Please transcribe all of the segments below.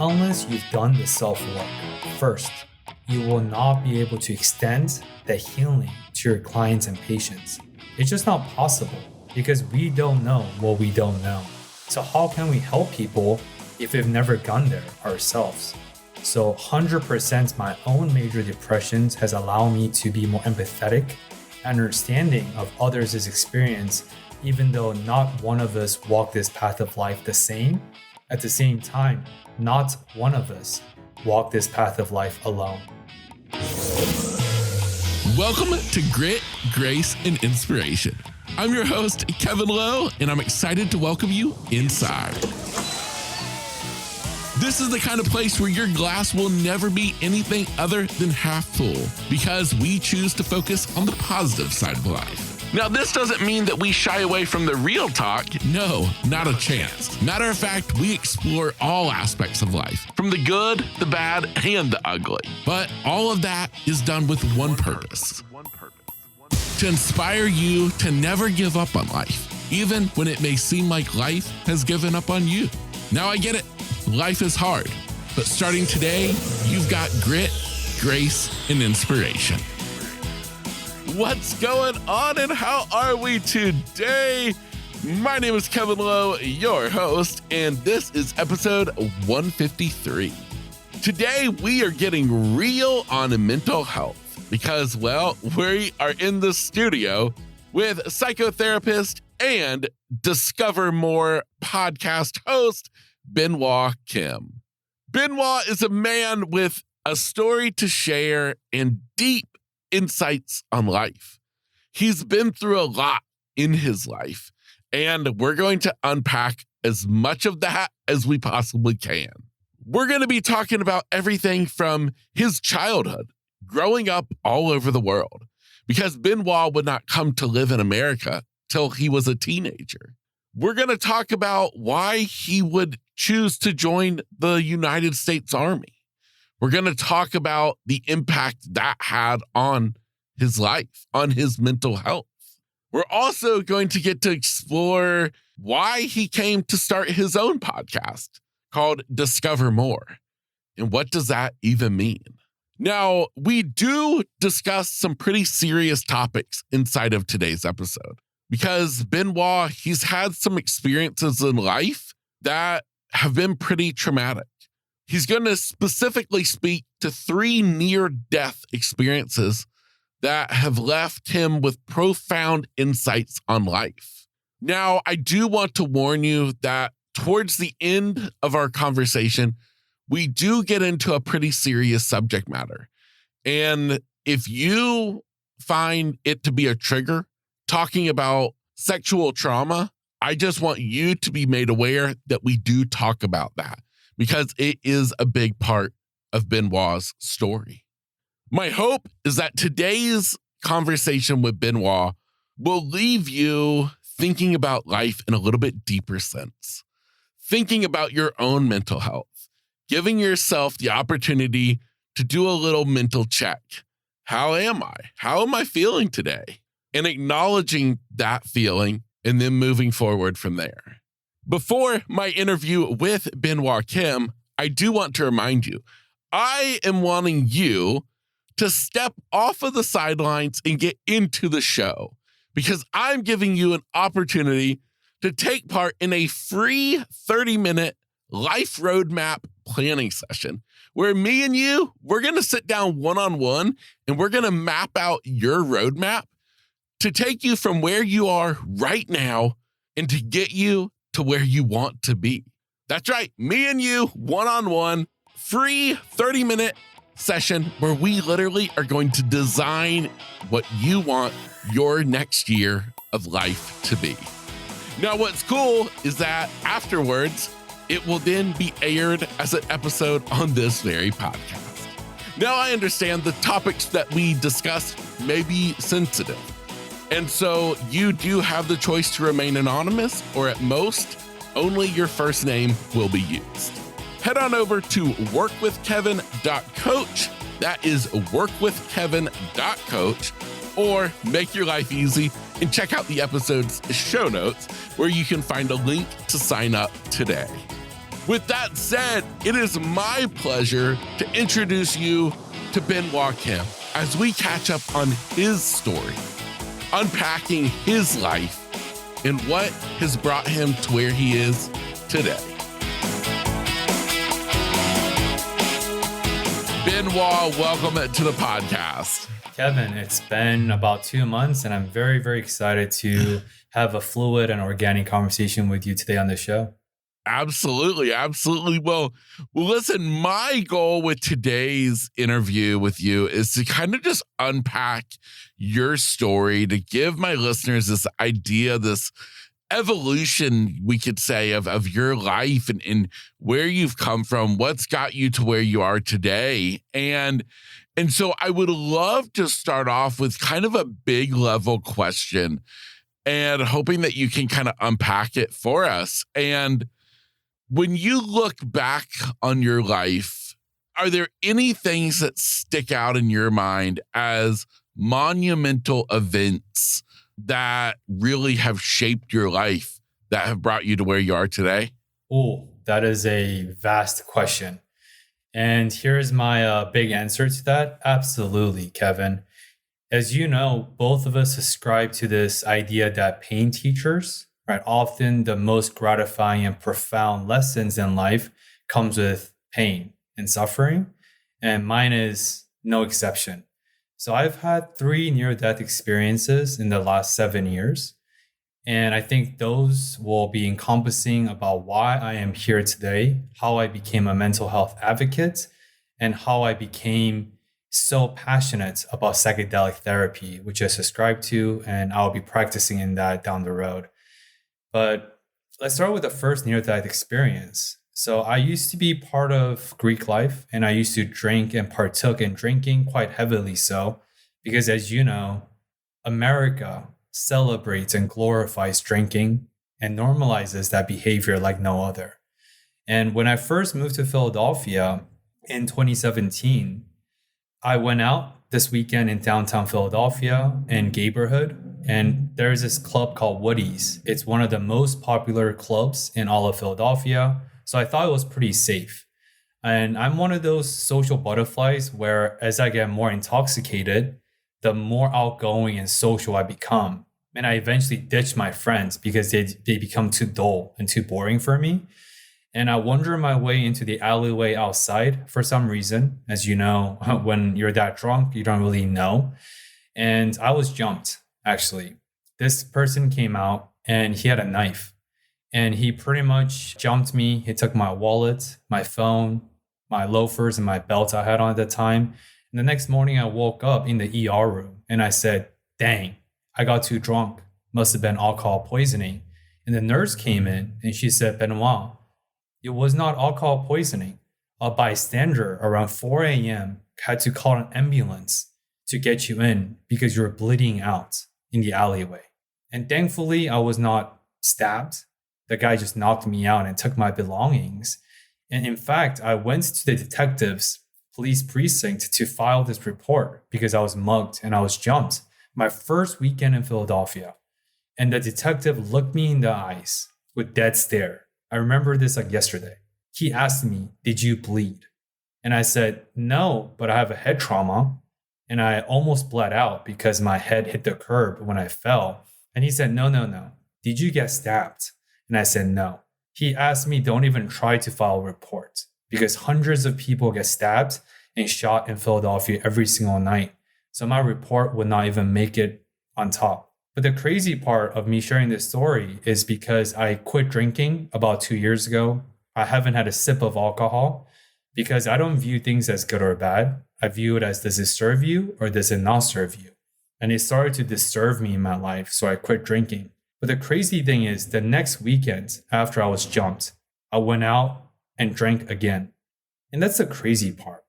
unless you've done the self-work first, you will not be able to extend the healing to your clients and patients. It's just not possible because we don't know what we don't know. So how can we help people if we've never gone there ourselves? So 100% my own major depressions has allowed me to be more empathetic and understanding of others' experience, even though not one of us walk this path of life the same. At the same time, not one of us walk this path of life alone. Welcome to Grit, Grace, and Inspiration. I'm your host, Kevin Lowe, and I'm excited to welcome you inside. This is the kind of place where your glass will never be anything other than half full because we choose to focus on the positive side of life. Now, this doesn't mean that we shy away from the real talk. No, not a chance. Matter of fact, we explore all aspects of life, from the good, the bad, and the ugly. But all of that is done with one purpose: to inspire you to never give up on life, even when it may seem like life has given up on you. Now, I get it. Life is hard. But starting today, you've got grit, grace, and inspiration. What's going on and how are we today? My name is Kevin Lowe, your host, and this is episode 153. Today, we are getting real on mental health because, well, we are in the studio with psychotherapist and Discover More podcast host, Benoit Kim. Benoit is a man with a story to share and deep insights on life. He's been through a lot in his life, and we're going to unpack as much of that as we possibly can. We're going to be talking about everything from his childhood, growing up all over the world, because Benoit would not come to live in America till he was a teenager. We're going to talk about why he would choose to join the United States Army. We're going to talk about the impact that had on his life, on his mental health. We're also going to get to explore why he came to start his own podcast called Discover More. And what does that even mean? Now, we do discuss some pretty serious topics inside of today's episode because Benoit, he's had some experiences in life that have been pretty traumatic. He's going to specifically speak to 3 near-death experiences that have left him with profound insights on life. Now, I do want to warn you that towards the end of our conversation, we do get into a pretty serious subject matter. And if you find it to be a trigger, talking about sexual trauma, I just want you to be made aware that we do talk about that, because it is a big part of Benoit's story. My hope is that today's conversation with Benoit will leave you thinking about life in a little bit deeper sense, thinking about your own mental health, giving yourself the opportunity to do a little mental check. How am I? How am I feeling today? And acknowledging that feeling and then moving forward from there. Before my interview with Benoit Kim, I do want to remind you, I am wanting you to step off of the sidelines and get into the show because I'm giving you an opportunity to take part in a free 30-minute life roadmap planning session where me and you, we're going to sit down one-on-one and we're going to map out your roadmap to take you from where you are right now and to get you to where you want to be. That's right. Me and you, one-on-one, free 30-minute session where we literally are going to design what you want your next year of life to be. Now, what's cool is that afterwards, it will then be aired as an episode on this very podcast. Now, I understand the topics that we discuss may be sensitive. And so you do have the choice to remain anonymous, or at most, only your first name will be used. Head on over to workwithkevin.coach. That is workwithkevin.coach, or make your life easy and check out the episode's show notes where you can find a link to sign up today. With that said, it is my pleasure to introduce you to Benoit Kim as we catch up on his story, unpacking his life and what has brought him to where he is today. Benoit, welcome to the podcast. Kevin, it's been about 2 months, and I'm very, very excited to have a fluid and organic conversation with you today on the show. Absolutely. Well, listen, my goal with today's interview with you is to kind of just unpack your story, to give my listeners this idea, this evolution, we could say, of your life and where you've come from, what's got you to where you are today. And so I would love to start off with kind of a big level question and hoping that you can kind of unpack it for us. And when you look back on your life, are there any things that stick out in your mind as monumental events that really have shaped your life, that have brought you to where you are today? Oh, that is a vast question. And here's my big answer to that. Absolutely, Kevin. As you know, both of us ascribe to this idea that pain teachers, right? Often the most gratifying and profound lessons in life comes with pain and suffering. And mine is no exception. So I've had 3 near-death experiences in the last 7 years. And I think those will be encompassing about why I am here today, how I became a mental health advocate, and how I became so passionate about psychedelic therapy, which I subscribe to, and I'll be practicing in that down the road. But let's start with the first near-death experience. So I used to be part of Greek life, and I used to drink and partook in drinking quite heavily so, because as you know, America celebrates and glorifies drinking and normalizes that behavior like no other. And when I first moved to Philadelphia in 2017, I went out this weekend in downtown Philadelphia in Gayborhood, and there's this club called Woody's. It's one of the most popular clubs in all of Philadelphia, so I thought it was pretty safe. And I'm one of those social butterflies where as I get more intoxicated, the more outgoing and social I become. And I eventually ditch my friends because they become too dull and too boring for me. And I wander my way into the alleyway outside for some reason. As you know, when you're that drunk, you don't really know. And I was jumped, actually. This person came out and he had a knife. And he pretty much jumped me. He took my wallet, my phone, my loafers, and my belt I had on at the time. And the next morning I woke up in the ER room and I said, dang, I got too drunk. Must have been alcohol poisoning. And the nurse came in and she said, Benoit, it was not alcohol poisoning. A bystander around 4 a.m. had to call an ambulance to get you in because you were bleeding out in the alleyway. And thankfully, I was not stabbed. The guy just knocked me out and took my belongings. And in fact, I went to the detective's police precinct to file this report because I was mugged and I was jumped. My first weekend in Philadelphia. And the detective looked me in the eyes with dead stare. I remember this like yesterday. He asked me, did you bleed? And I said, no, but I have a head trauma. And I almost bled out because my head hit the curb when I fell. And he said, no. Did you get stabbed? And I said, no. He asked me, don't even try to file a report because hundreds of people get stabbed and shot in Philadelphia every single night. So my report would not even make it on top. But the crazy part of me sharing this story is because I quit drinking about 2 years ago. I haven't had a sip of alcohol because I don't view things as good or bad. I view it as, does it serve you or does it not serve you? And it started to disturb me in my life, so I quit drinking. But the crazy thing is the next weekend after I was jumped, I went out and drank again. And that's the crazy part.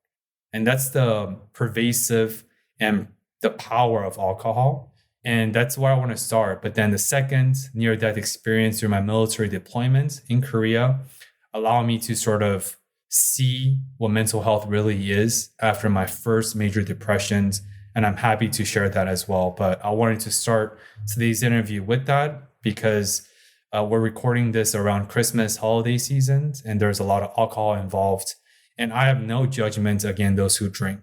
And that's the pervasive and the power of alcohol. And that's where I want to start. But then the second near-death experience through my military deployment in Korea allowed me to sort of see what mental health really is after my first major depressions. And I'm happy to share that as well. But I wanted to start today's interview with that because We're recording this around Christmas holiday season, and there's a lot of alcohol involved. And I have no judgment against those who drink.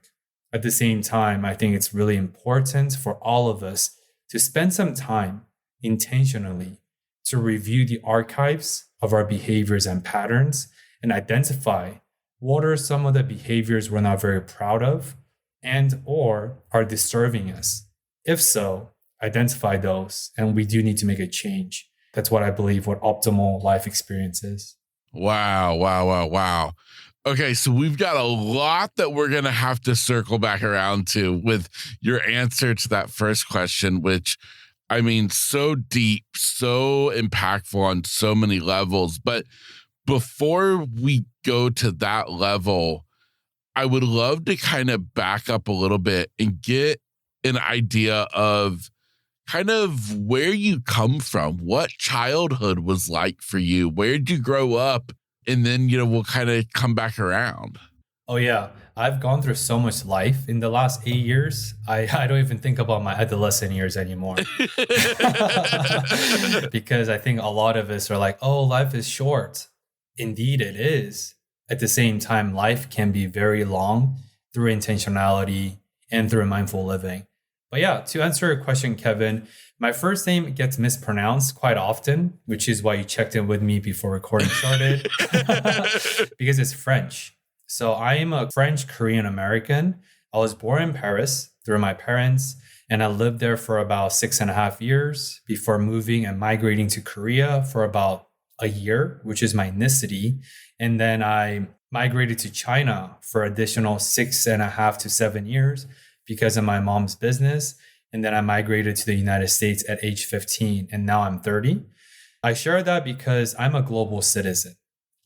At the same time, I think it's really important for all of us to spend some time intentionally to review the archives of our behaviors and patterns and identify what are some of the behaviors we're not very proud of and or are disturbing us. If so, identify those, and we do need to make a change. That's what I believe what optimal life experience is. Wow. Okay, so we've got a lot that we're going to have to circle back around to with your answer to that first question, which, I mean, so deep, so impactful on so many levels. But before we go to that level, I would love to kind of back up a little bit and get an idea of kind of where you come from, what childhood was like for you, where did you grow up? And then, we'll kind of come back around. Oh, yeah. I've gone through so much life in the last 8 years. I don't even think about my adolescent years anymore. Because I think a lot of us are like, oh, life is short. Indeed, it is. At the same time, life can be very long through intentionality and through mindful living. But yeah, to answer your question, Kevin, my first name gets mispronounced quite often, which is why you checked in with me before recording started, because it's French. So I am a French Korean American. I was born in Paris through my parents, and I lived there for about 6.5 years before moving and migrating to Korea for about a year, which is my ethnicity. And then I migrated to China for additional 6.5 to 7 years because of my mom's business. And then I migrated to the United States at age 15, and now I'm 30. I share that because I'm a global citizen.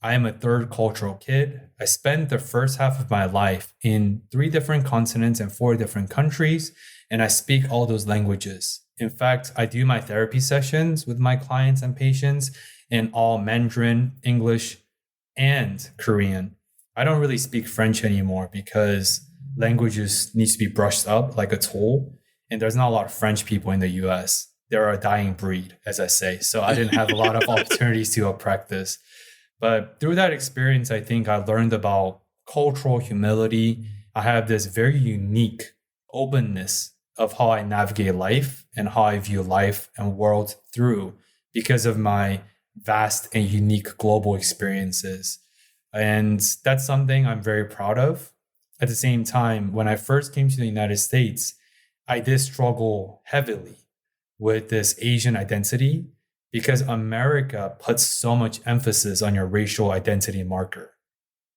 I am a third cultural kid. I spent the first half of my life in 3 different continents and 4 different countries, and I speak all those languages. In fact, I do my therapy sessions with my clients and patients in all Mandarin, English, and Korean. I don't really speak French anymore because languages needs to be brushed up like a tool. And there's not a lot of French people in the US. They're a dying breed, as I say. So I didn't have a lot of opportunities to practice. But through that experience, I think I learned about cultural humility. I have this very unique openness of how I navigate life and how I view life and world through because of my vast and unique global experiences. And that's something I'm very proud of. At the same time, when I first came to the United States, I did struggle heavily with this Asian identity because America puts so much emphasis on your racial identity marker.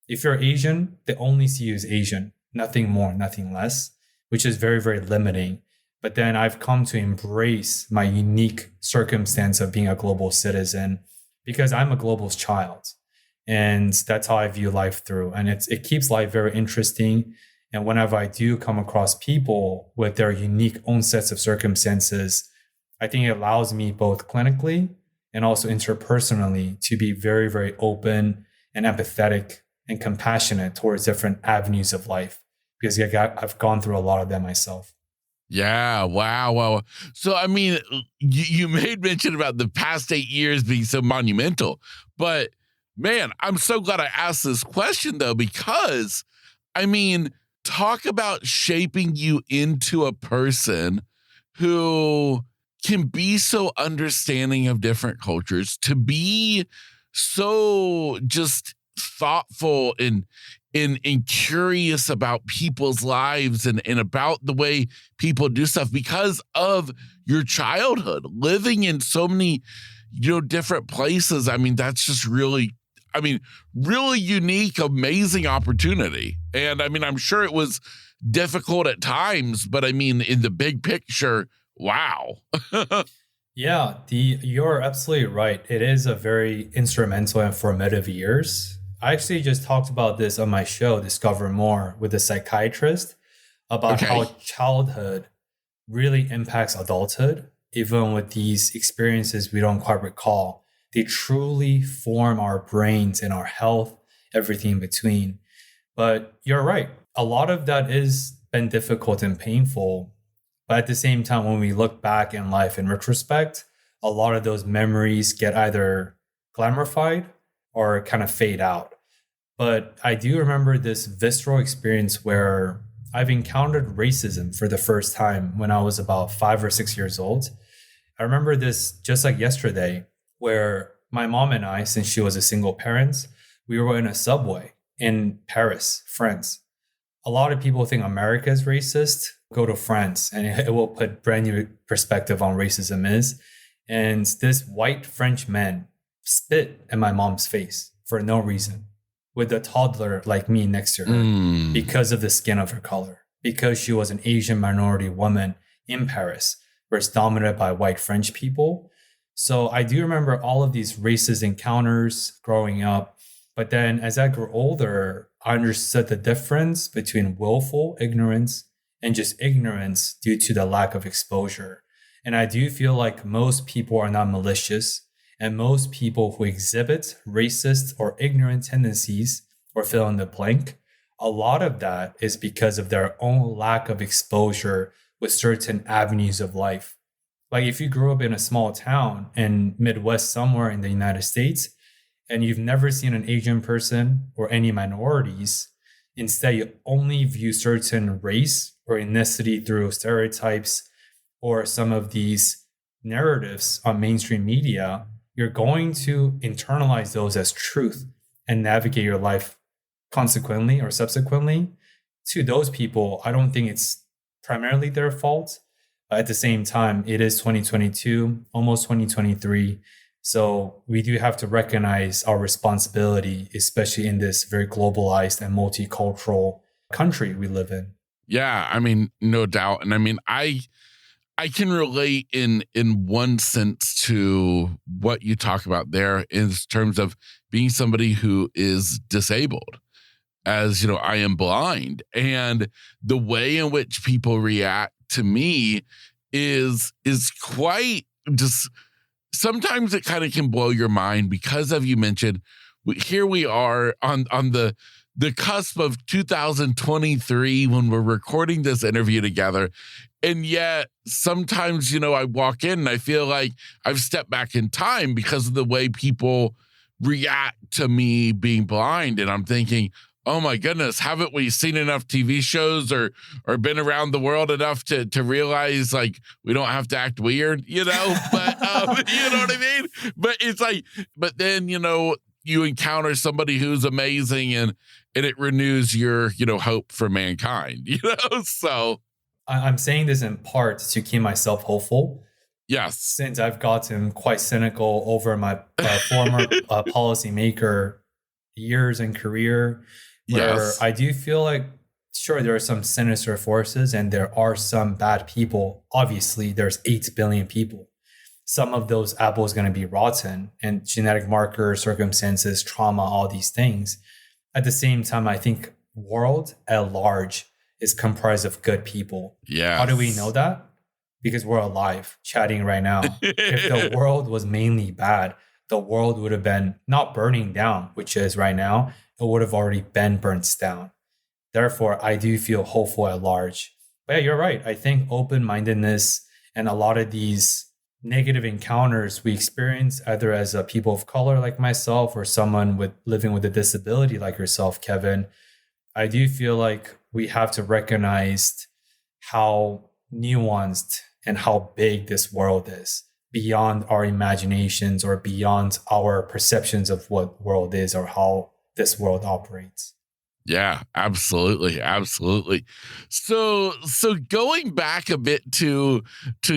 If you're Asian, they only see you as Asian, nothing more, nothing less, which is very, very limiting. But then I've come to embrace my unique circumstance of being a global citizen because I'm a global child. And that's how I view life through. And it keeps life very interesting. And whenever I do come across people with their unique own sets of circumstances, I think it allows me both clinically and also interpersonally to be very, very open and empathetic and compassionate towards different avenues of life because I've gone through a lot of them myself. Yeah. Wow. So, I mean, you made mention about the past 8 years being so monumental, but man, I'm so glad I asked this question though, because I mean, talk about shaping you into a person who can be so understanding of different cultures, to be so just thoughtful and curious about people's lives and about the way people do stuff because of your childhood, living in so many, different places. I mean, that's just really unique, amazing opportunity. And I mean, I'm sure it was difficult at times, but I mean, in the big picture, wow. Yeah, you're absolutely right. It is a very instrumental and formative years. I actually just talked about this on my show, Discover More, with a psychiatrist about how childhood really impacts adulthood, even with these experiences we don't quite recall. They truly form our brains and our health, everything in between. But you're right. A lot of that is been difficult and painful. But at the same time, when we look back in life in retrospect, a lot of those memories get either glamorified or kind of fade out. But I do remember this visceral experience where I've encountered racism for the first time when I was about 5 or 6 years old. I remember this just like yesterday, where my mom and I, since she was a single parent, we were in a subway in Paris, France. A lot of people think America is racist. Go to France and it will put brand new perspective on racism is. And this white French man spit in my mom's face for no reason with a toddler like me next to her because of the skin of her color, because she was an Asian minority woman in Paris, where it's dominated by white French people. So I do remember all of these racist encounters growing up. But then as I grew older, I understood the difference between willful ignorance and just ignorance due to the lack of exposure. And I do feel like most people are not malicious, and most people who exhibit racist or ignorant tendencies or fill in the blank, a lot of that is because of their own lack of exposure with certain avenues of life. Like if you grew up in a small town in Midwest somewhere in the United States, and you've never seen an Asian person or any minorities, instead you only view certain race or ethnicity through stereotypes or some of these narratives on mainstream media, you're going to internalize those as truth and navigate your life consequently or subsequently. To those people, I don't think it's primarily their fault. At the same time, it is 2022, almost 2023. So we do have to recognize our responsibility, especially in this very globalized and multicultural country we live in. Yeah, I mean, no doubt. And I mean, I can relate in one sense to what you talk about there in terms of being somebody who is disabled. As you know, I am blind, and the way in which people react to me is quite just. Sometimes it kind of can blow your mind because, as you mentioned, here we are on the cusp of 2023 when we're recording this interview together. And yet sometimes, you know, I walk in and I feel like I've stepped back in time because of the way people react to me being blind. And I'm thinking, oh my goodness, haven't we seen enough TV shows or been around the world enough to realize like we don't have to act weird, you know? But you know what I mean? But it's like, but then, you know, you encounter somebody who's amazing and it renews your, you know, hope for mankind, you know? So I'm saying this in part to keep myself hopeful. Yes. Since I've gotten quite cynical over my former policymaker years and career, where Yes. I do feel like, sure, there are some sinister forces and there are some bad people. Obviously, there's 8 billion people. Some of those apples going to be rotten, and genetic markers, circumstances, trauma, all these things. At the same time, I think world at large is comprised of good people. Yeah. How do we know that? Because we're alive chatting right now. If the world was mainly bad, the world would have been not burning down, which is right now, it would have already been burnt down. Therefore, I do feel hopeful at large. But yeah, you're right. I think open-mindedness and a lot of these negative encounters we experience either as a people of color like myself or someone with living with a disability like yourself, Kevin, I do feel like we have to recognize how nuanced and how big this world is beyond our imaginations or beyond our perceptions of what world is or how this world operates. Yeah, absolutely. Absolutely. So going back a bit to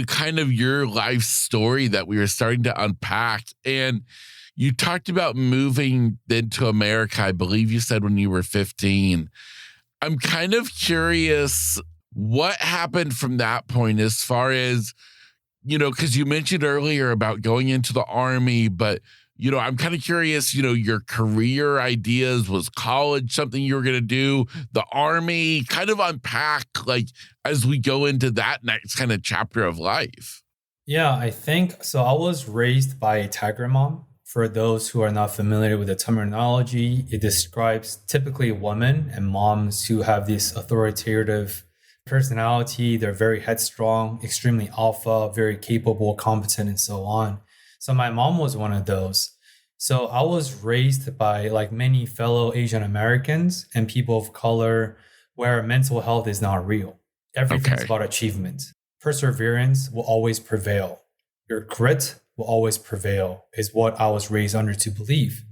kind of your life story that we were starting to unpack, and you talked about moving into America, I believe you said when you were 15. I'm kind of curious what happened from that point as far as, you know, because you mentioned earlier about going into the Army, but you know, I'm kind of curious, you know, your career ideas. Was college something you were going to do? The Army? Kind of unpack, like, as we go into that next kind of chapter of life. Yeah, I think so. I was raised by a tiger mom. For those who are not familiar with the terminology, it describes typically women and moms who have this authoritative personality. They're very headstrong, extremely alpha, very capable, competent, and so on. So my mom was one of those. So I was raised by like many fellow Asian Americans and people of color where mental health is not real. Everything's Okay. about achievement. Perseverance will always prevail. Your grit will always prevail is what I was raised under to believe.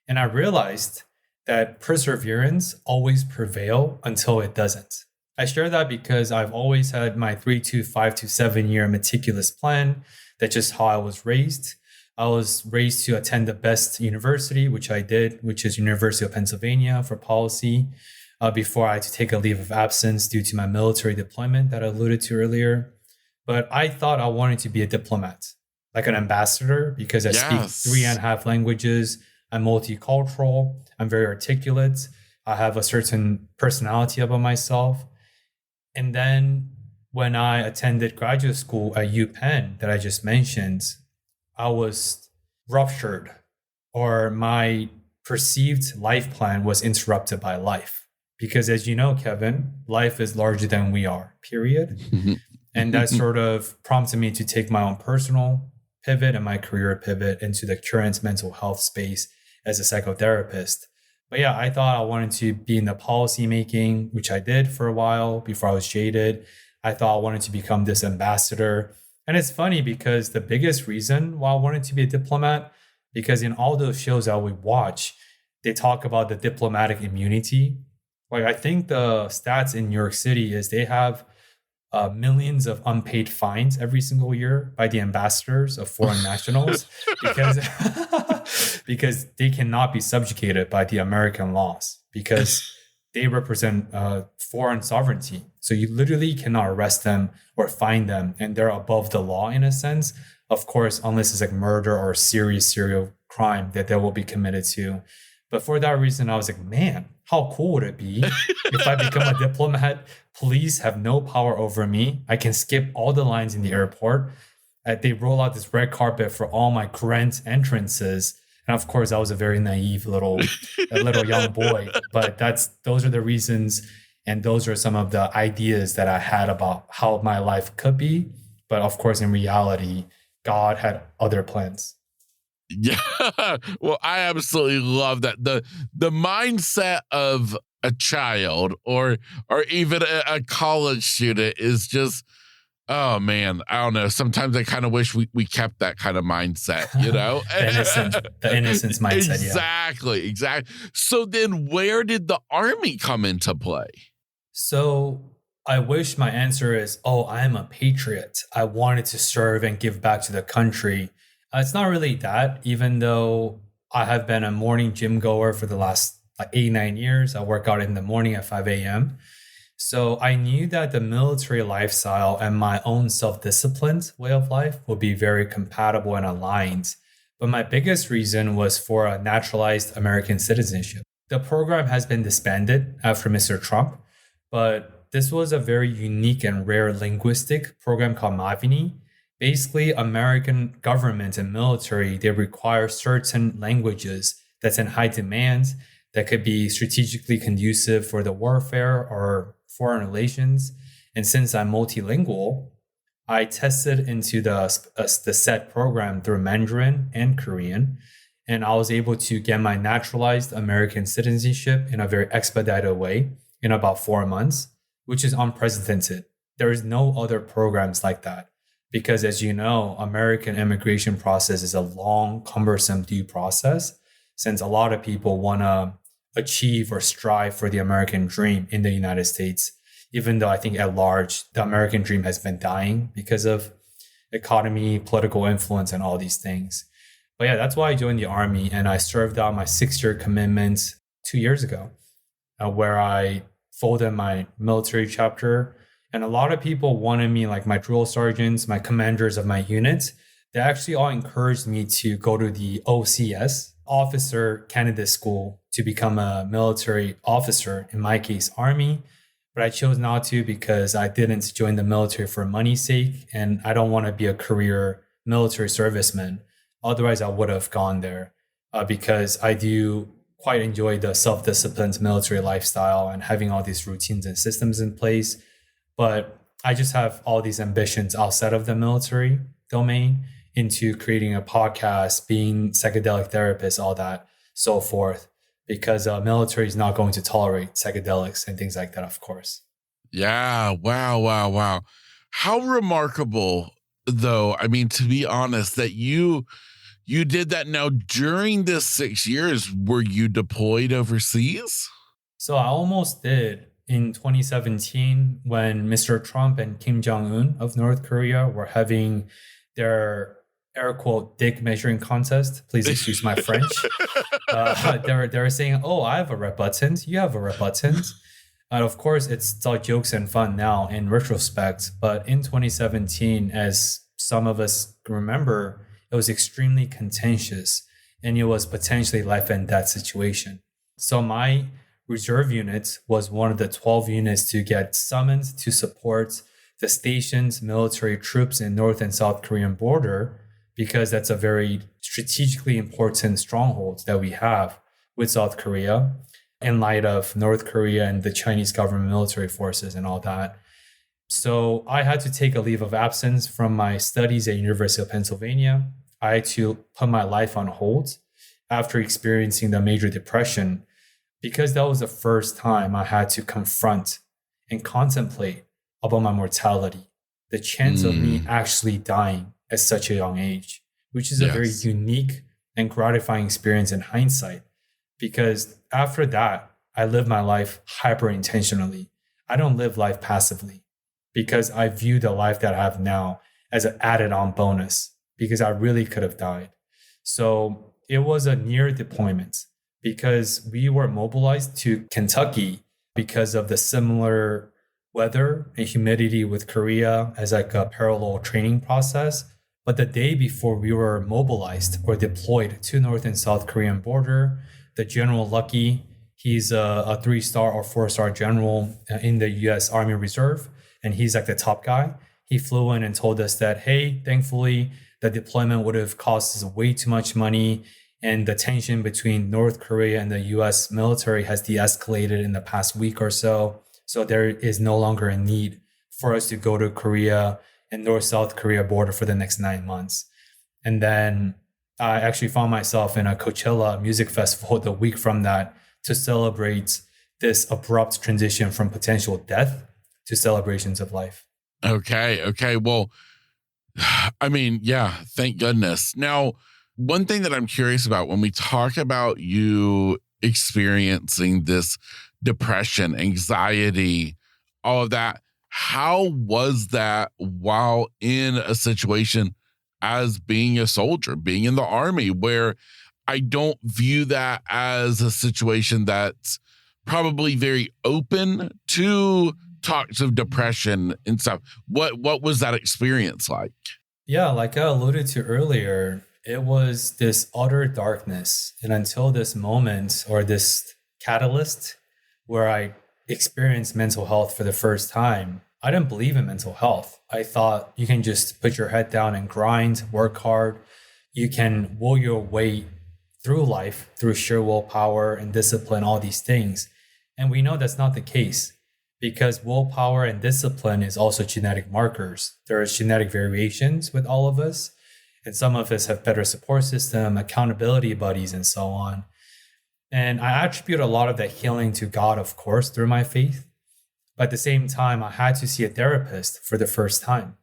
And I realized that perseverance always prevail until it doesn't. I share that because I've always had my 3 to 5 to 7 year meticulous plan. That's just how I was raised. I was raised to attend the best university, which I did, which is University of Pennsylvania for policy, before I had to take a leave of absence due to my military deployment that I alluded to earlier. But I thought I wanted to be a diplomat, like an ambassador, because I speak 3.5 languages. I'm multicultural. I'm very articulate. I have a certain personality about myself. And then when I attended graduate school at UPenn that I just mentioned, I was ruptured, or my perceived life plan was interrupted by life. Because as you know, Kevin, life is larger than we are, period. And that sort of prompted me to take my own personal pivot and my career pivot into the current mental health space as a psychotherapist. But yeah, I thought I wanted to be in the policy making, which I did for a while before I was jaded. I thought I wanted to become this ambassador. And it's funny because the biggest reason why I wanted to be a diplomat, because in all those shows that we watch, they talk about the diplomatic immunity. Like I think the stats in New York City is they have millions of unpaid fines every single year by the ambassadors of foreign nationals because they cannot be subjugated by the American laws because they represent foreign sovereignty. So you literally cannot arrest them or fine them, and they're above the law in a sense. Of course, unless it's like murder or serious serial crime that they will be committed to. But for that reason, I was like, man, how cool would it be if I become a diplomat? Police have no power over me. I can skip all the lines in the airport. They roll out this red carpet for all my grand entrances. And of course, I was a very naive little young boy. But those are the reasons, and those are some of the ideas that I had about how my life could be. But of course, in reality, God had other plans. Yeah. Well, I absolutely love that. The mindset of a child or even a college student is just, oh man, I don't know. Sometimes I kind of wish we kept that kind of mindset, you know? the innocence mindset. Exactly. So then where did the Army come into play? So I wish my answer is, I am a patriot. I wanted to serve and give back to the country. It's not really that, even though I have been a morning gym goer for the last 8-9 years. I work out in the morning at 5 a.m. So I knew that the military lifestyle and my own self-disciplined way of life would be very compatible and aligned. But my biggest reason was for a naturalized American citizenship. The program has been disbanded after Mr. Trump, but this was a very unique and rare linguistic program called Mavini. Basically, American government and military, they require certain languages that's in high demand that could be strategically conducive for the warfare or foreign relations. And since I'm multilingual, I tested into the SET program through Mandarin and Korean, and I was able to get my naturalized American citizenship in a very expedited way in about 4 months, which is unprecedented. There is no other programs like that. Because as you know, American immigration process is a long, cumbersome due process, since a lot of people want to achieve or strive for the American dream in the United States, even though I think at large, the American dream has been dying because of economy, political influence, and all these things. But yeah, that's why I joined the Army, and I served out my 6-year commitment 2 years ago, where I folded my military chapter. And a lot of people wanted me, like my drill sergeants, my commanders of my unit, they actually all encouraged me to go to the OCS, Officer Candidate School, to become a military officer, in my case, Army. But I chose not to because I didn't join the military for money's sake, and I don't want to be a career military serviceman. Otherwise, I would have gone there because I do quite enjoy the self-disciplined military lifestyle and having all these routines and systems in place. But I just have all these ambitions outside of the military domain into creating a podcast, being psychedelic therapist, all that, so forth, because military is not going to tolerate psychedelics and things like that, of course. Yeah. Wow. Wow. Wow. How remarkable, though. I mean, to be honest, that you did that. Now, during this 6 years, were you deployed overseas? So I almost did in 2017 when Mr. Trump and Kim Jong-un of North Korea were having their air quote dick measuring contest. Please excuse my French. They were saying, "Oh, I have a red button. You have a red button." And of course, it's all jokes and fun now in retrospect. But in 2017, as some of us remember, it was extremely contentious and it was potentially life and death situation. So my reserve unit was one of the 12 units to get summoned to support the station's military troops in North and South Korean border, because that's a very strategically important stronghold that we have with South Korea in light of North Korea and the Chinese government military forces and all that. So I had to take a leave of absence from my studies at University of Pennsylvania. I had to put my life on hold after experiencing the major depression, because that was the first time I had to confront and contemplate about my mortality, the chance of me actually dying at such a young age, which is a very unique and gratifying experience in hindsight. Because after that, I live my life hyper intentionally. I don't live life passively, because I view the life that I have now as an added on bonus, because I really could have died. So it was a near deployment, because we were mobilized to Kentucky because of the similar weather and humidity with Korea as like a parallel training process. But the day before we were mobilized or deployed to North and South Korean border, the General Lucky, he's a 3-star or 4-star general in the US Army Reserve, and he's like the top guy. He flew in and told us that, hey, thankfully, the deployment would have cost us way too much money, and the tension between North Korea and the US military has de-escalated in the past week or so. So there is no longer a need for us to go to Korea and North-South Korea border for the next 9 months. And then I actually found myself in a Coachella music festival the week from that to celebrate this abrupt transition from potential death to celebrations of life. Okay. Well, I mean, yeah, thank goodness. Now, one thing that I'm curious about when we talk about you experiencing this depression, anxiety, all of that, how was that while in a situation as being a soldier, being in the Army, where I don't view that as a situation that's probably very open to talks of depression and stuff. What was that experience like? Yeah, like I alluded to earlier, it was this utter darkness. And until this moment or this catalyst where I experienced mental health for the first time, I didn't believe in mental health. I thought you can just put your head down and grind, work hard. You can will your way through life through sheer willpower and discipline, all these things. And we know that's not the case, because willpower and discipline is also genetic markers. There are genetic variations with all of us, and some of us have better support system, accountability buddies, and so on. And I attribute a lot of that healing to God, of course, through my faith. But at the same time, I had to see a therapist for the first time,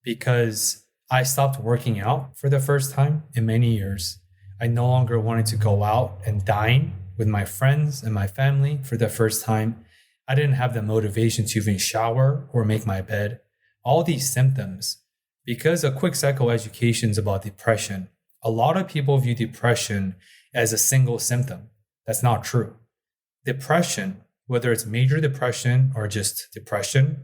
because I stopped working out for the first time in many years. I no longer wanted to go out and dine with my friends and my family for the first time. I didn't have the motivation to even shower or make my bed. All these symptoms, because a quick psychoeducation is about depression. A lot of people view depression as a single symptom. That's not true. Depression, whether it's major depression or just depression,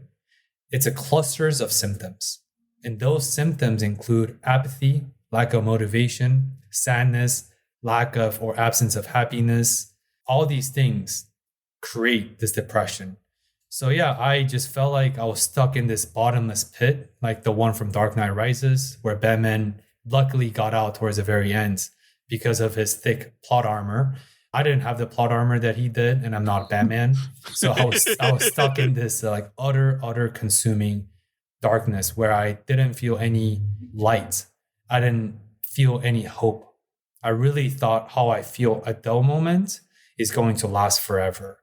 it's a clusters of symptoms. And those symptoms include apathy, lack of motivation, sadness, lack of or absence of happiness. All these things create this depression. So yeah, I just felt like I was stuck in this bottomless pit, like the one from Dark Knight Rises, where Batman luckily got out towards the very end because of his thick plot armor. I didn't have the plot armor that he did, and I'm not Batman. So I was stuck in this like utter consuming darkness where I didn't feel any light. I didn't feel any hope. I really thought how I feel at that moment is going to last forever.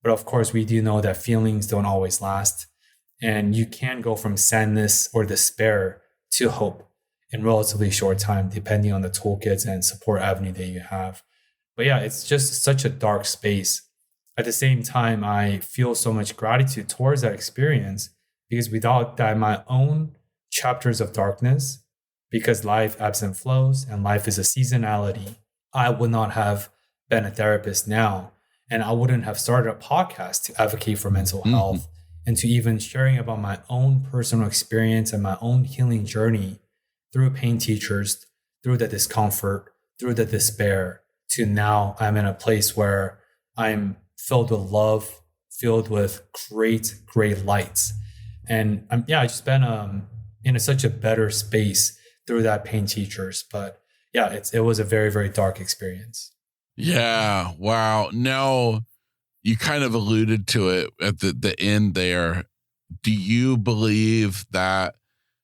But of course, we do know that feelings don't always last. And you can go from sadness or despair to hope in relatively short time, depending on the toolkits and support avenue that you have. But yeah, it's just such a dark space. At the same time, I feel so much gratitude towards that experience because without that, my own chapters of darkness, because life ebbs and flows and life is a seasonality, I would not have been a therapist now. And I wouldn't have started a podcast to advocate for mental health and to even sharing about my own personal experience and my own healing journey through pain teachers, through the discomfort, through the despair, to now I'm in a place where I'm filled with love, filled with great lights. And I just been in such a better space through that pain teachers. But yeah, it was a very, very dark experience. Yeah. Wow. Now, you kind of alluded to it at the end there. Do you believe that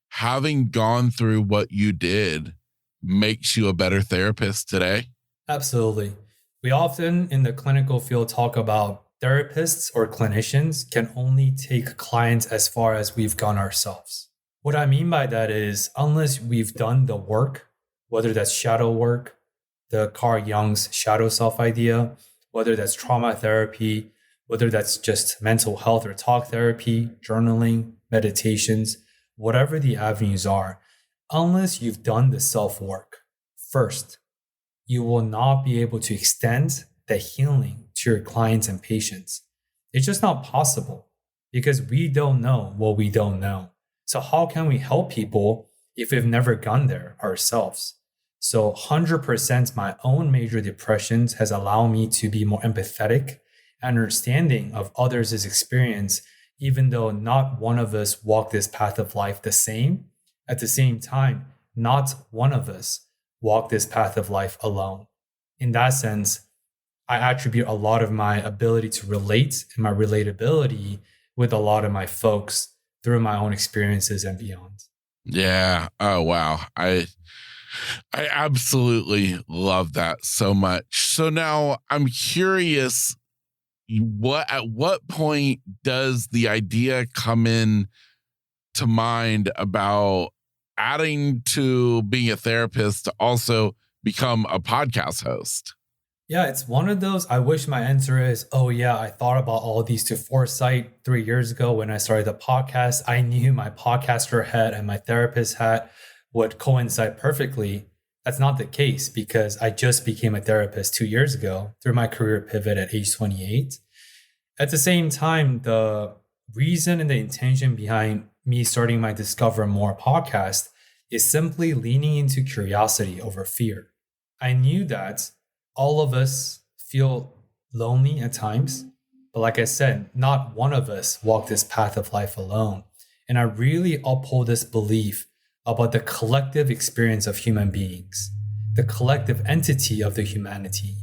having gone through what you did makes you a better therapist today? Absolutely. We often in the clinical field talk about therapists or clinicians can only take clients as far as we've gone ourselves. What I mean by that is unless we've done the work, whether that's shadow work, the Carl Jung's shadow self idea, whether that's trauma therapy, whether that's just mental health or talk therapy, journaling, meditations, whatever the avenues are, unless you've done the self work first, you will not be able to extend the healing to your clients and patients. It's just not possible because we don't know what we don't know. So how can we help people if we've never gone there ourselves? So 100% my own major depressions has allowed me to be more empathetic and understanding of others' experience, even though not one of us walked this path of life the same. At the same time, not one of us walked this path of life alone. In that sense, I attribute a lot of my ability to relate and my relatability with a lot of my folks through my own experiences and beyond. Yeah. Oh, wow. I absolutely love that so much. So now I'm curious, at what point does the idea come in to mind about adding to being a therapist to also become a podcast host? Yeah, it's one of those. I wish my answer is, oh yeah, I thought about all of these to foresight 3 years ago when I started the podcast. I knew my podcaster hat and my therapist hat would coincide perfectly. That's not the case because I just became a therapist 2 years ago through my career pivot at age 28. At the same time, the reason and the intention behind me starting my Discover More podcast is simply leaning into curiosity over fear. I knew that all of us feel lonely at times, but like I said, not one of us walked this path of life alone. And I really uphold this belief about the collective experience of human beings, the collective entity of the humanity.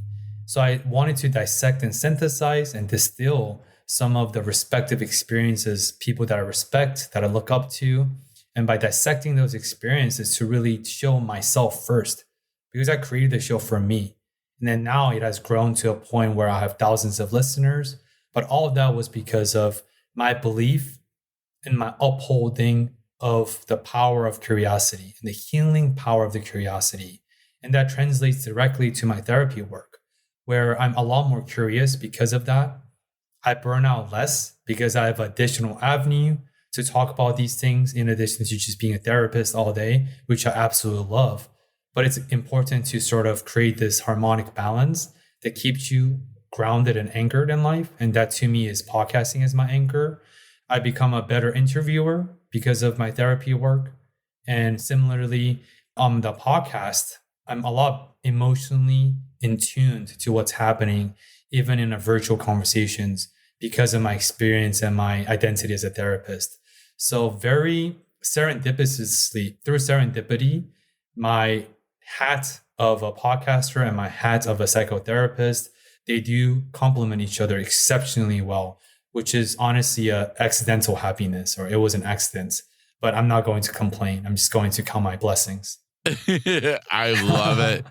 So I wanted to dissect and synthesize and distill some of the respective experiences, people that I respect, that I look up to. And by dissecting those experiences to really show myself first, because I created the show for me. And then now it has grown to a point where I have thousands of listeners. But all of that was because of my belief and my upholding of the power of curiosity and the healing power of the curiosity. And that translates directly to my therapy work, where I'm a lot more curious because of that. I burn out less because I have additional avenue to talk about these things in addition to just being a therapist all day, which I absolutely love. But it's important to sort of create this harmonic balance that keeps you grounded and anchored in life. And that to me is podcasting as my anchor. I become a better interviewer because of my therapy work. And similarly, on the podcast, I'm a lot emotionally in tuned to what's happening, even in a virtual conversations, because of my experience and my identity as a therapist. So very serendipitously, through serendipity, my hat of a podcaster and my hat of a psychotherapist they do complement each other exceptionally well, which is honestly a accidental happiness, or it was an accident. But I'm not going to complain. I'm just going to count my blessings. I love it.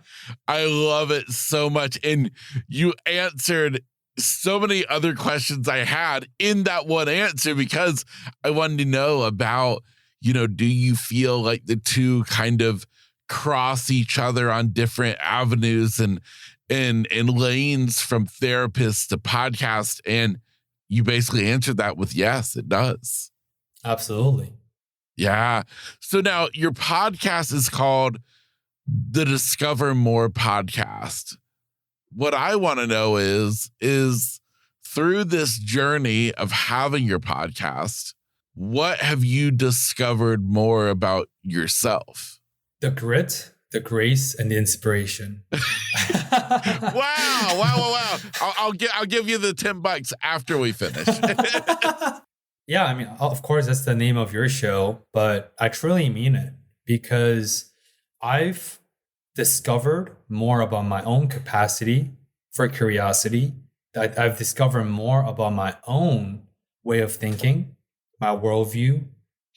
I love it so much. And you answered so many other questions I had in that one answer, because I wanted to know about, do you feel like the two kind of cross each other on different avenues and lanes, from therapist to podcast? And you basically answered that with yes, it does. Absolutely. Yeah. So now your podcast is called the Discover More Podcast. What I want to know is through this journey of having your podcast, what have you discovered more about yourself? The grit, the grace, and the inspiration. Wow. I'll give you the $10 after we finish. Yeah, I mean, of course, that's the name of your show, but I truly mean it, because I've discovered more about my own capacity for curiosity. I've discovered more about my own way of thinking, my worldview,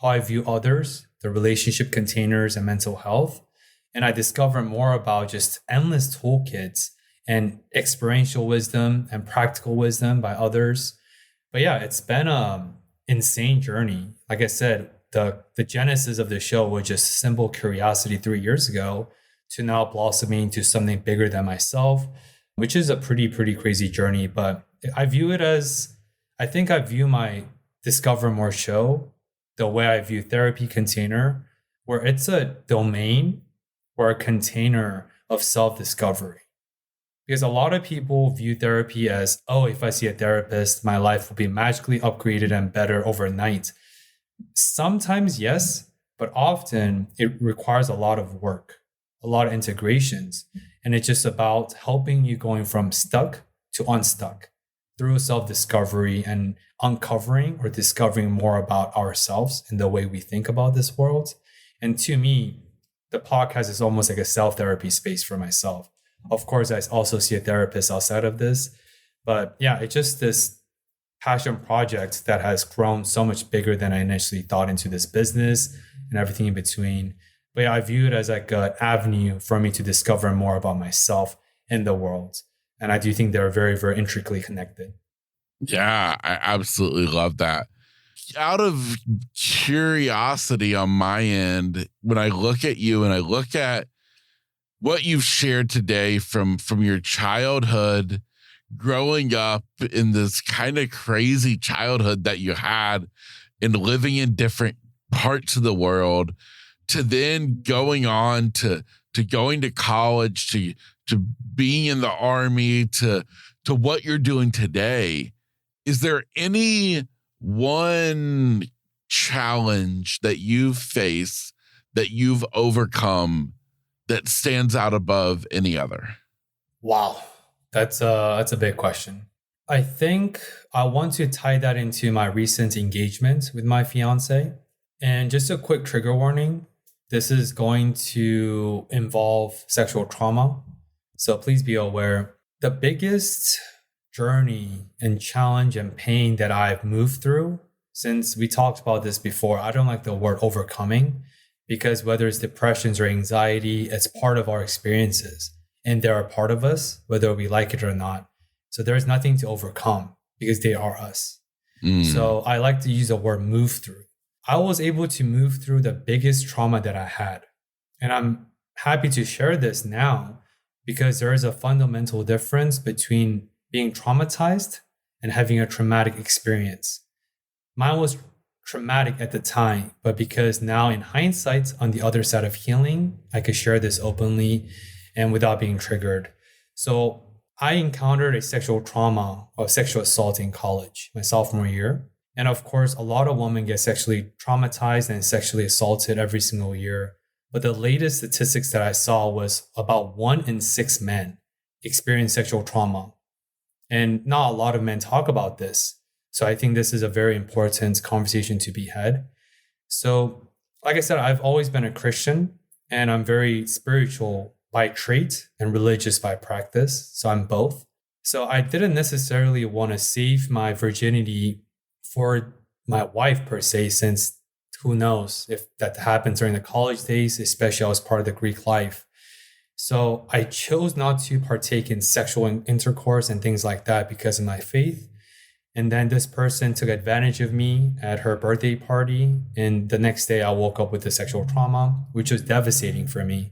how I view others, the relationship containers, and mental health. And I discovered more about just endless toolkits and experiential wisdom and practical wisdom by others. But yeah, it's been an insane journey. Like I said, the genesis of the show was just simple curiosity 3 years ago, to now blossoming to something bigger than myself, which is a pretty crazy journey. But I view it as, I think I view my Discover More show the way I view Therapy Container, where it's a domain or a container of self-discovery. Because a lot of people view therapy as, oh, if I see a therapist, my life will be magically upgraded and better overnight. Sometimes, yes, but often it requires a lot of work, a lot of integrations. And it's just about helping you going from stuck to unstuck through self-discovery and uncovering or discovering more about ourselves and the way we think about this world. And to me, the podcast is almost like a self-therapy space for myself. Of course, I also see a therapist outside of this. But yeah, it's just this passion project that has grown so much bigger than I initially thought into this business and everything in between. But yeah, I view it as like an avenue for me to discover more about myself and the world. And I do think they're very intricately connected. Yeah, I absolutely love that. Out of curiosity on my end, when I look at you and I look at what you've shared today from your childhood, growing up in this kind of crazy childhood that you had and living in different parts of the world, to then going on to going to college, to being in the Army, to what you're doing today, is there any one challenge that you've faced, that you've overcome, that stands out above any other? Wow, that's a big question. I think I want to tie that into my recent engagement with my fiance. And just a quick trigger warning, this is going to involve sexual trauma. So please be aware. The biggest journey and challenge and pain that I've moved through, since we talked about this before, I don't like the word overcoming, because whether it's depressions or anxiety, it's part of our experiences and they're a part of us, whether we like it or not. So there's nothing to overcome because they are us. So I like to use the word move through. I was able to move through the biggest trauma that I had. And I'm happy to share this now, because there is a fundamental difference between being traumatized and having a traumatic experience. Mine was traumatic at the time, but because now in hindsight, on the other side of healing, I could share this openly and without being triggered. So I encountered a sexual trauma of sexual assault in college, my sophomore year. And of course, a lot of women get sexually traumatized and sexually assaulted every single year. But the latest statistics that I saw was about 1 in 6 men experience sexual trauma. And not a lot of men talk about this. So I think this is a very important conversation to be had. So, like I said, I've always been a Christian, and I'm very spiritual by trait and religious by practice. So I'm both. So I didn't necessarily want to save my virginity for my wife per se, since who knows if that happens during the college days, especially I was part of the Greek life. So I chose not to partake in sexual intercourse and things like that because of my faith. And then this person took advantage of me at her birthday party. And the next day I woke up with a sexual trauma, which was devastating for me.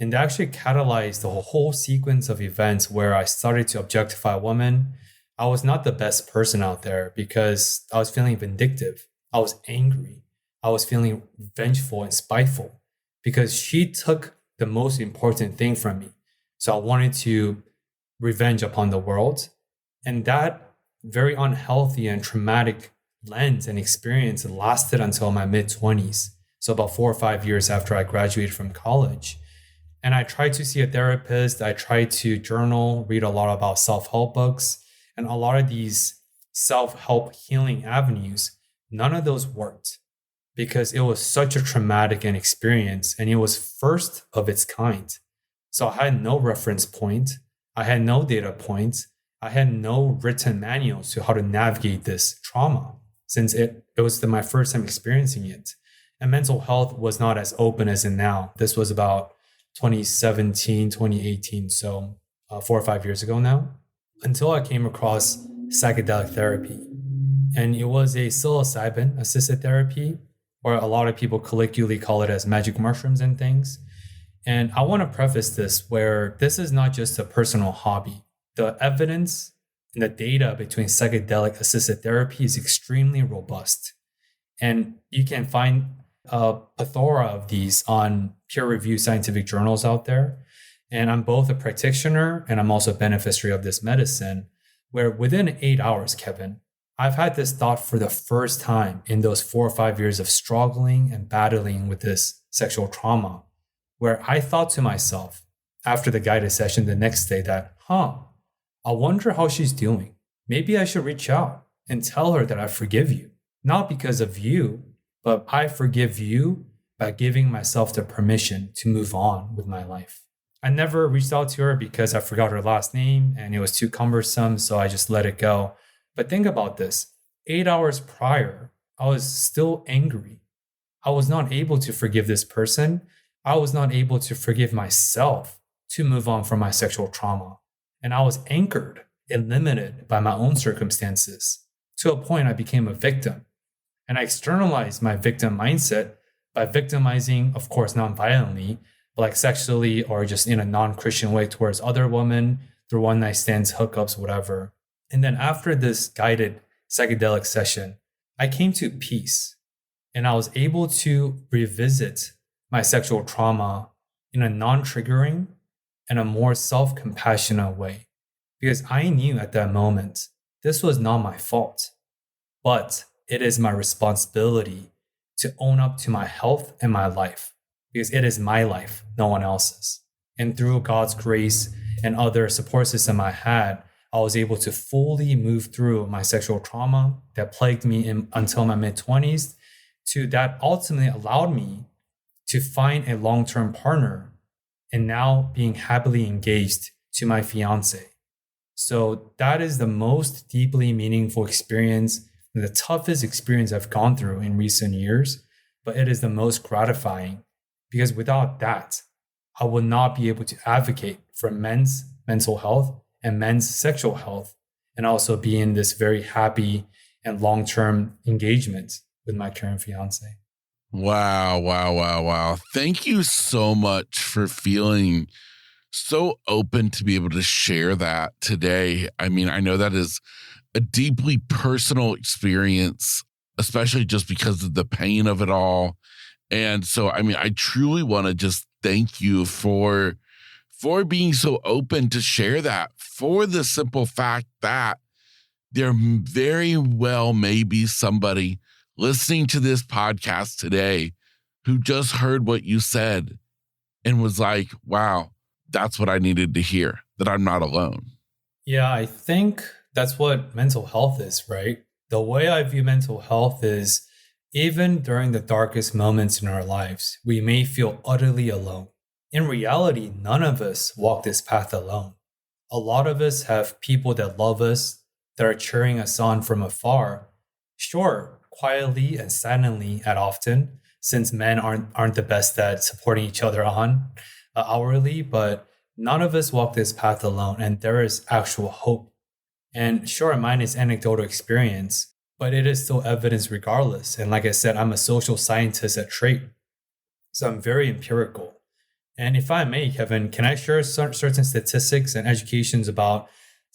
And that actually catalyzed the whole sequence of events where I started to objectify women. I was not the best person out there because I was feeling vindictive. I was angry. I was feeling vengeful and spiteful because she took the most important thing from me. So I wanted to revenge upon the world. And that very unhealthy and traumatic lens and experience lasted until my mid-20s. So about 4 or 5 years after I graduated from college. And I tried to see a therapist. I tried to journal, read a lot about self-help books, and a lot of these self-help healing avenues. None of those worked because it was such a traumatic an experience and it was first of its kind. So I had no reference point. I had no data points. I had no written manuals to how to navigate this trauma since it was my first time experiencing it. And mental health was not as open as it now. This was about 2017, 2018. So 4 or 5 years ago now, until I came across psychedelic therapy. And it was a psilocybin assisted therapy, or a lot of people colloquially call it as magic mushrooms and things. And I want to preface this where this is not just a personal hobby. The evidence and the data between psychedelic assisted therapy is extremely robust. And you can find a plethora of these on peer-reviewed scientific journals out there. And I'm both a practitioner and I'm also a beneficiary of this medicine, where within 8 hours, Kevin, I've had this thought for the first time in those 4 or 5 years of struggling and battling with this sexual trauma, where I thought to myself after the guided session the next day that, I wonder how she's doing. Maybe I should reach out and tell her that I forgive you, not because of you, but I forgive you by giving myself the permission to move on with my life. I never reached out to her because I forgot her last name and it was too cumbersome, so I just let it go. But think about this. 8 hours prior, I was still angry. I was not able to forgive this person. I was not able to forgive myself to move on from my sexual trauma. And I was anchored and limited by my own circumstances. To a point, I became a victim. And I externalized my victim mindset by victimizing, of course, non-violently, but like sexually or just in a non-Christian way towards other women through one-night stands, hookups, whatever. And then after this guided psychedelic session, I came to peace and I was able to revisit my sexual trauma in a non-triggering and a more self-compassionate way. Because I knew at that moment, this was not my fault, but it is my responsibility to own up to my health and my life, because it is my life, no one else's. And through God's grace and other support system I had, I was able to fully move through my sexual trauma that plagued me until my mid-20s, to that ultimately allowed me to find a long-term partner and now being happily engaged to my fiance. So that is the most deeply meaningful experience, the toughest experience I've gone through in recent years, but it is the most gratifying because without that, I would not be able to advocate for men's mental health and men's sexual health, and also be in this very happy and long-term engagement with my current fiance. Wow. Thank you so much for feeling so open to be able to share that today. I mean, I know that is a deeply personal experience, especially just because of the pain of it all. And so, I mean, I truly want to just thank you for being so open to share that, for the simple fact that there very well may be somebody listening to this podcast today who just heard what you said and was like, wow, that's what I needed to hear, that I'm not alone. Yeah, I think that's what mental health is, right? The way I view mental health is even during the darkest moments in our lives, we may feel utterly alone. In reality, none of us walk this path alone. A lot of us have people that love us, that are cheering us on from afar. Sure, quietly and silently at often, since men aren't the best at supporting each other on hourly, but none of us walk this path alone, and there is actual hope. And sure, mine is anecdotal experience, but it is still evidence regardless. And like I said, I'm a social scientist at trait, so I'm very empirical. And if I may, Kevin, can I share certain statistics and educations about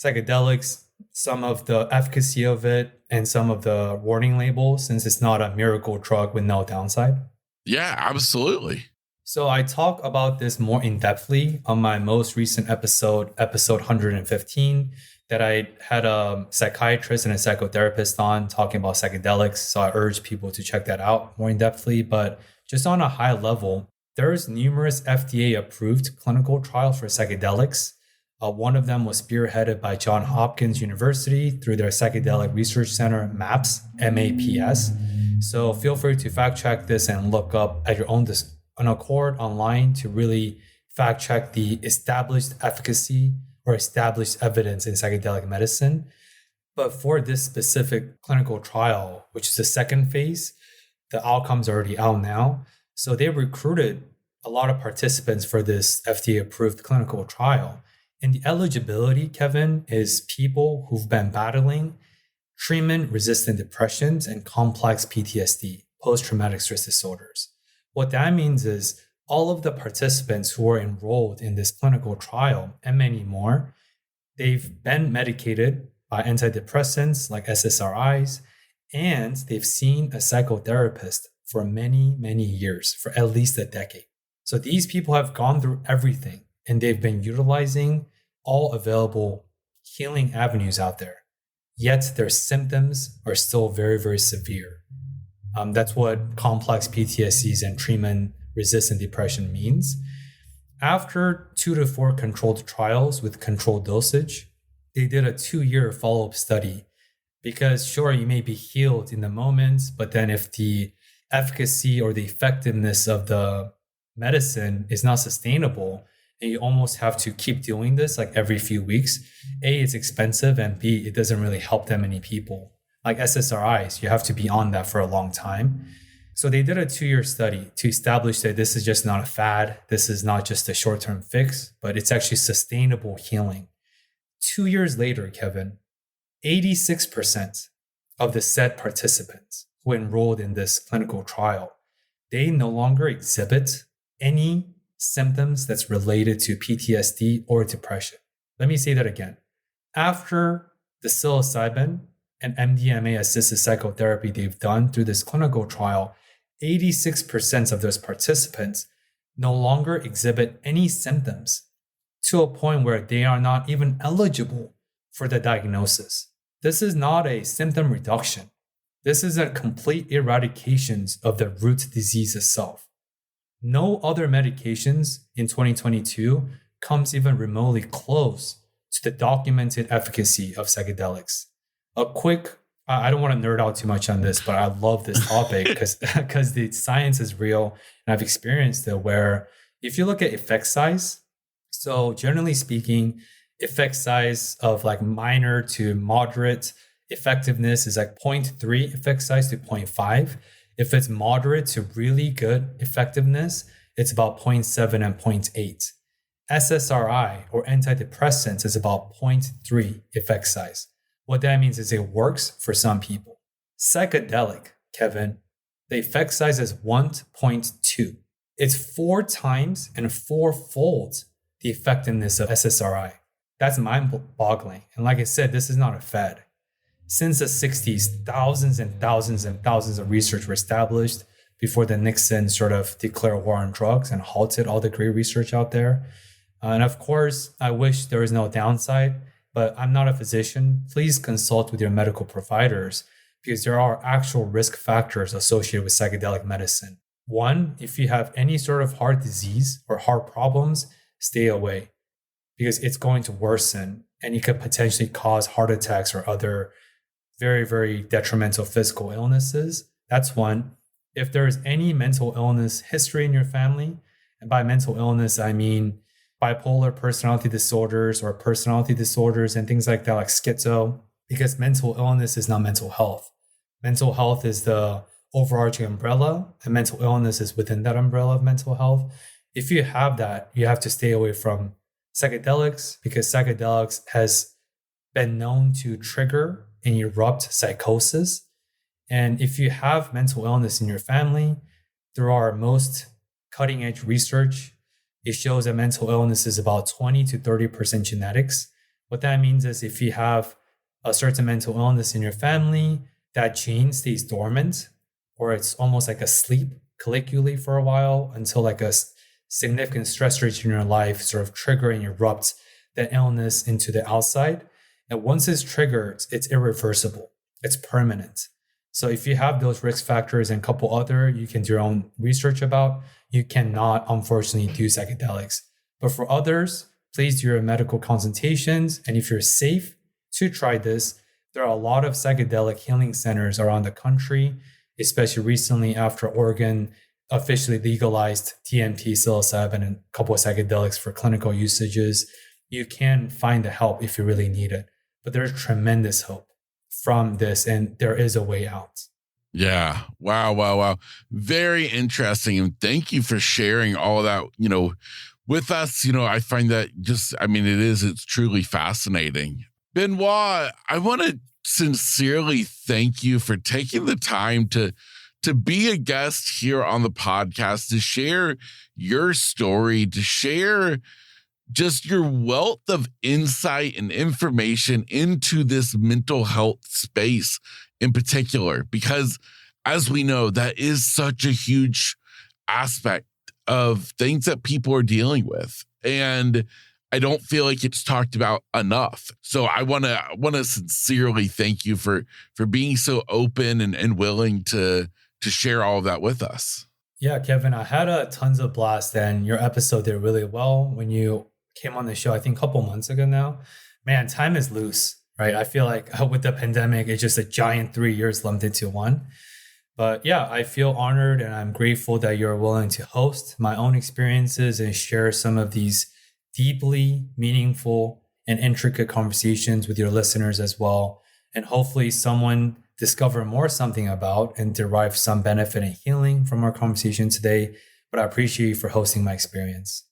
psychedelics, some of the efficacy of it, and some of the warning labels, since it's not a miracle drug with no downside? Yeah, absolutely. So I talk about this more in-depthly on my most recent episode 115, that I had a psychiatrist and a psychotherapist on talking about psychedelics. So I urge people to check that out more in-depthly. But just on a high level, there's numerous FDA-approved clinical trials for psychedelics. One of them was spearheaded by Johns Hopkins University through their Psychedelic Research Center, MAPS, MAPS. So feel free to fact check this and look up at your own accord online to really fact check the established efficacy or established evidence in psychedelic medicine. But for this specific clinical trial, which is the second phase, the outcomes are already out now. So they recruited a lot of participants for this FDA-approved clinical trial. And the eligibility, Kevin, is people who've been battling treatment-resistant depressions and complex PTSD, post-traumatic stress disorders. What that means is all of the participants who are enrolled in this clinical trial and many more, they've been medicated by antidepressants like SSRIs, and they've seen a psychotherapist for many, many years, for at least a decade. So these people have gone through everything, and they've been utilizing all available healing avenues out there. Yet their symptoms are still very, very severe. That's what complex PTSDs and treatment-resistant depression means. After 2 to 4 controlled trials with controlled dosage, they did a 2-year follow-up study. Because sure, you may be healed in the moment, but then if the efficacy or the effectiveness of the medicine is not sustainable, and you almost have to keep doing this like every few weeks, A, it's expensive, and B, it doesn't really help that many people. Like SSRIs, you have to be on that for a long time. So they did a 2-year study to establish that this is just not a fad. This is not just a short-term fix, but it's actually sustainable healing. 2 years later, Kevin, 86% of the said participants who enrolled in this clinical trial, they no longer exhibit any symptoms that's related to PTSD or depression. Let me say that again. After the psilocybin and MDMA-assisted psychotherapy they've done through this clinical trial, 86% of those participants no longer exhibit any symptoms, to a point where they are not even eligible for the diagnosis. This is not a symptom reduction. This is a complete eradication of the root disease itself. No other medications in 2022 comes even remotely close to the documented efficacy of psychedelics. A quick, I don't want to nerd out too much on this, but I love this topic because the science is real, and I've experienced it, where if you look at effect size, so generally speaking, effect size of like minor to moderate effectiveness is like 0.3 effect size to 0.5. If it's moderate to really good effectiveness, it's about 0.7 and 0.8. SSRI or antidepressants is about 0.3 effect size. What that means is it works for some people. Psychedelic, Kevin, the effect size is 1.2. It's 4 times and 4-fold the effectiveness of SSRI. That's mind-boggling. And like I said, this is not a fad. Since the 60s, thousands and thousands and thousands of research were established before the Nixon sort of declared war on drugs and halted all the great research out there. And of course, I wish there was no downside, but I'm not a physician. Please consult with your medical providers because there are actual risk factors associated with psychedelic medicine. One, if you have any sort of heart disease or heart problems, stay away because it's going to worsen and it could potentially cause heart attacks or other very, very detrimental physical illnesses. That's one. If there is any mental illness history in your family, and by mental illness, I mean bipolar personality disorders or personality disorders and things like that, like schizo, because mental illness is not mental health. Mental health is the overarching umbrella, and mental illness is within that umbrella of mental health. If you have that, you have to stay away from psychedelics, because psychedelics has been known to trigger and erupt psychosis. And if you have mental illness in your family, through our most cutting edge research, it shows that mental illness is about 20 to 30% genetics. What that means is if you have a certain mental illness in your family, that gene stays dormant, or it's almost like asleep colloquially for a while until like a significant stressor in your life sort of trigger and erupt the illness into the outside. And once it's triggered, it's irreversible. It's permanent. So if you have those risk factors and a couple other you can do your own research about, you cannot unfortunately do psychedelics. But for others, please do your medical consultations. And if you're safe to try this, there are a lot of psychedelic healing centers around the country, especially recently after Oregon officially legalized DMT, psilocybin, and a couple of psychedelics for clinical usages. You can find the help if you really need it. But there's tremendous hope from this, and there is a way out. Yeah. Wow. Very interesting. And thank you for sharing all of that, with us. I find that it's truly fascinating. Benoit, I want to sincerely thank you for taking the time to be a guest here on the podcast, to share your story, to share just your wealth of insight and information into this mental health space in particular, because as we know, that is such a huge aspect of things that people are dealing with. And I don't feel like it's talked about enough. So I want to sincerely thank you for being so open and willing to share all of that with us. Yeah, Kevin, I had tons of blast, and your episode did really well when you came on the show, I think a couple months ago now. Man, time is loose, right? I feel like with the pandemic, it's just a giant 3 years lumped into one. But yeah, I feel honored and I'm grateful that you're willing to host my own experiences and share some of these deeply meaningful and intricate conversations with your listeners as well. And hopefully someone discover more something about and derive some benefit and healing from our conversation today. But I appreciate you for hosting my experience.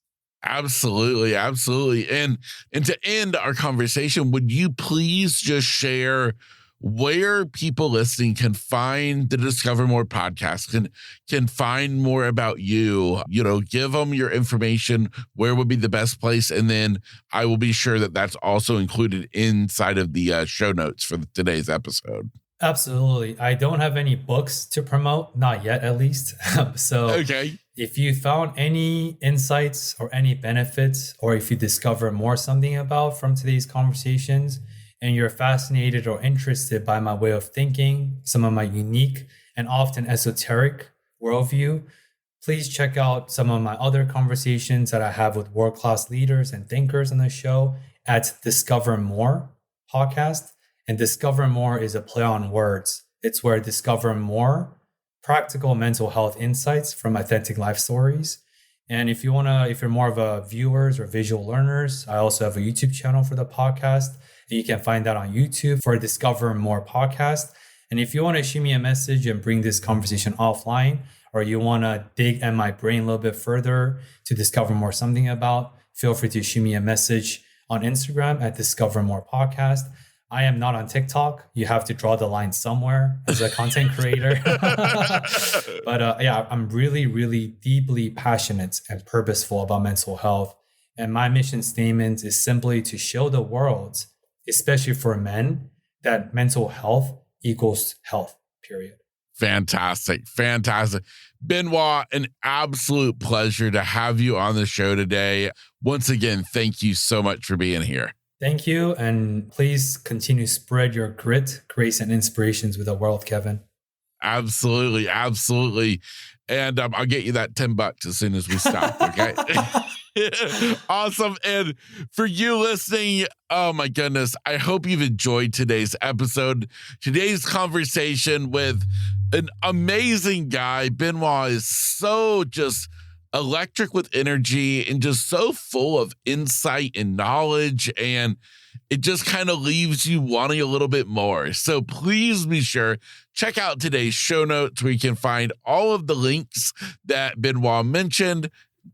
Absolutely. And to end our conversation, would you please just share where people listening can find the Discover More podcast, can find more about you, give them your information, where would be the best place? And then I will be sure that that's also included inside of the show notes for today's episode. Absolutely. I don't have any books to promote, not yet at least. So okay. If you found any insights or any benefits, or if you discover more something about from today's conversations, and you're fascinated or interested by my way of thinking, some of my unique and often esoteric worldview, please check out some of my other conversations that I have with world-class leaders and thinkers on the show at Discover More podcast. And Discover More is a play on words. It's where Discover More practical mental health insights from authentic life stories. And if you're more of a viewers or visual learners, I also have a YouTube channel for the podcast. And you can find that on YouTube for Discover More podcast. And if you want to shoot me a message and bring this conversation offline, or you want to dig in my brain a little bit further to discover more something about, feel free to shoot me a message on Instagram at Discover More podcast. I am not on TikTok. You have to draw the line somewhere as a content creator. But I'm really, really deeply passionate and purposeful about mental health. And my mission statement is simply to show the world, especially for men, that mental health equals health, period. Fantastic. Benoit, an absolute pleasure to have you on the show today. Once again, thank you so much for being here. Thank you. And please continue to spread your grit, grace, and inspirations with the world, Kevin. Absolutely. And I'll get you that $10 as soon as we stop. Okay. Awesome. And for you listening, oh my goodness, I hope you've enjoyed today's episode, today's conversation with an amazing guy. Benoit is so just electric with energy and just so full of insight and knowledge. And it just kind of leaves you wanting a little bit more. So please be sure, check out today's show notes where you can find all of the links that Benoit mentioned.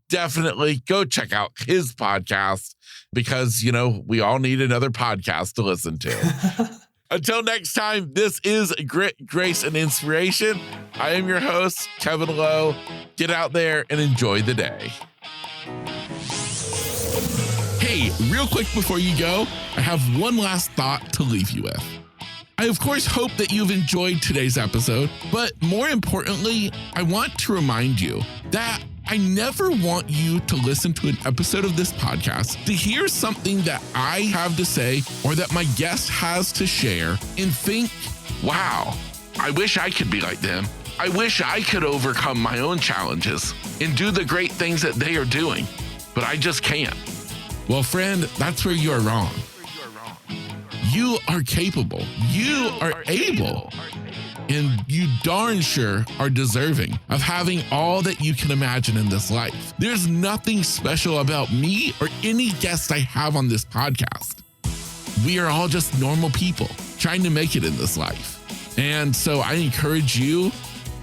Definitely go check out his podcast because, we all need another podcast to listen to. Until next time, this is Grit, Grace, and Inspiration. I am your host, Kevin Lowe. Get out there and enjoy the day. Hey, real quick before you go, I have one last thought to leave you with. I, of course, hope that you've enjoyed today's episode, but more importantly, I want to remind you that I never want you to listen to an episode of this podcast to hear something that I have to say or that my guest has to share and think, wow, I wish I could be like them. I wish I could overcome my own challenges and do the great things that they are doing, but I just can't. Well, friend, that's where you are wrong. You are capable. You are able. And you darn sure are deserving of having all that you can imagine in this life. There's nothing special about me or any guest I have on this podcast. We are all just normal people trying to make it in this life. And so I encourage you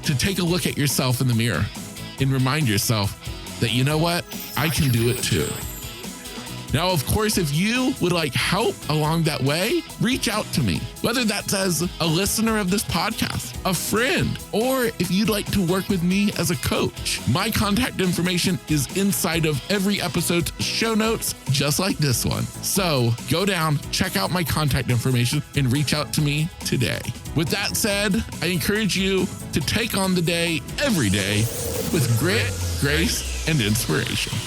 to take a look at yourself in the mirror and remind yourself that, you know what? I can do it too. Now, of course, if you would like help along that way, reach out to me, whether that's as a listener of this podcast, a friend, or if you'd like to work with me as a coach. My contact information is inside of every episode's show notes, just like this one. So go down, check out my contact information, and reach out to me today. With that said, I encourage you to take on the day every day with grit, grace, and inspiration.